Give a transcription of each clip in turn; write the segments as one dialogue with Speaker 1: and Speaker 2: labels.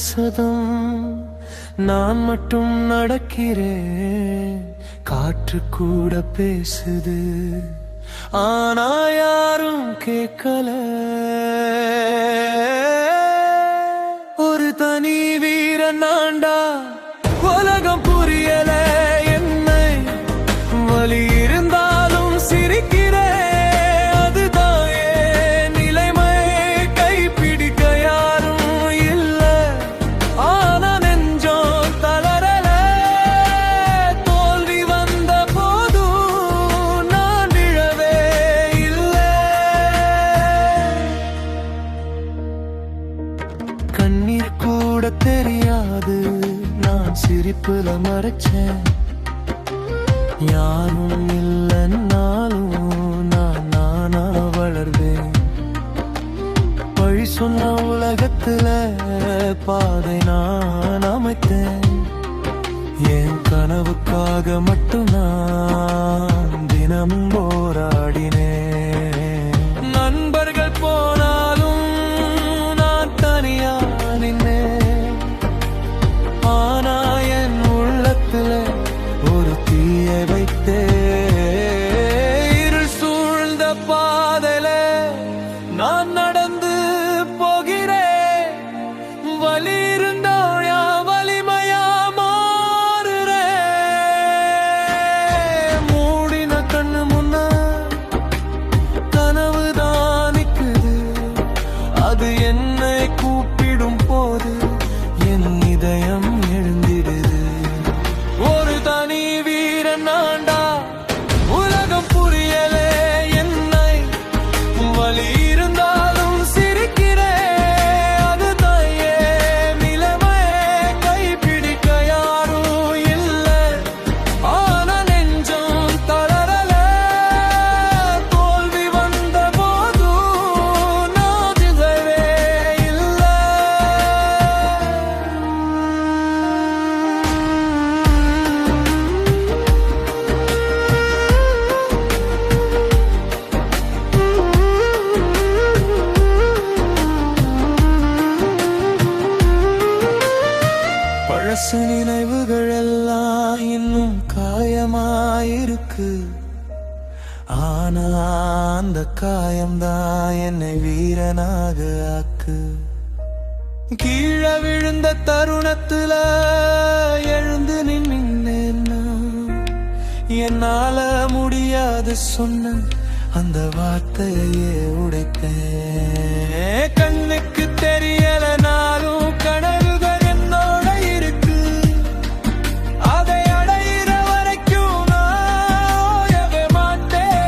Speaker 1: பேசதும் நான் மட்டும் நடக்கிறேன். காற்று கூட பேசுது, ஆனா யாரும் கேட்கல. ஒரு தனி வீரன் நான்டா, உலகம் புரியல என்னை. வலி இருந்தாலும் சிரிக்கிறேன், அதுதான் என் நிலைமை. கைப்பிடிக்க யாரும் இல்ல, ஆனா நெஞ்சம் தளரல. தோல்வி வந்த போதும் நான் விழவே இல்லை. கண்ணீர் கூட தெரியாது, நான் சிரிப்புல மறைச்சேன். யாரும் இல்லைன்னாலும் நான் நானா வளர்வேன். வழி சொன்ன உலகத்துல பாதை நான் அமைத்தேன். என் கனவுக்காக மட்டும் நான் தினமும் போராடினேன். நண்பர்கள் போனாலும் நான் தனியா நின்னேன். ஆனா என் உள்ளத்துல ஒரு தீயை வைத்தே. இருள் சூழ்ந்த பாதையில நான் நடந்து போகிறேன். வலி இருந்தா வலிமையா மாறுறேன். மூடின கண்ணு முன்ன கனவுதான் நிக்குது, அது என்னை கூப்பிடும் போது என் இதயம் எழுந்திடுது. ஒரு தனி வீரன் நான்டா, உலகம் புரியலே என்னை. வலி இருந்தாலும் சிரிக்கிறேன், அதுதான் என் நிலைமை. கைப்பிடிக்க யாரும் இல்ல, ஆனா நெஞ்சம் தளரல. தோல்வி வந்த போதும் நான் திசைவே இல்லை. பழசு நினைவுகள் எல்லாம் இன்னும் காயமாயிருக்கு. ஆனா அந்த காயம்தான் என்னை வீரனாக ஆக்கு. கீழே விழுந்த தருணத்துல எழுந்து நின்னேன்னா, என்னால முடியாது சொன்ன அந்த வார்த்தையே உடைப்பேன். கண்ணுக்கு தெரியலனாலும் கனவுகள் என்னோட இருக்கு. அதை அடையிற வரைக்கும் நான் ஓயவே மாட்டேன்.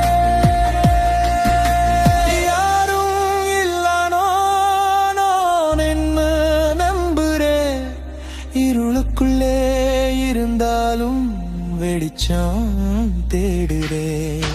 Speaker 1: யாரும் இல்லனோ நான் என்ன நம்புறேன். இருளுக்குள்ளே இருந்தாலும் வெளிச்சம் தேடுறேன்.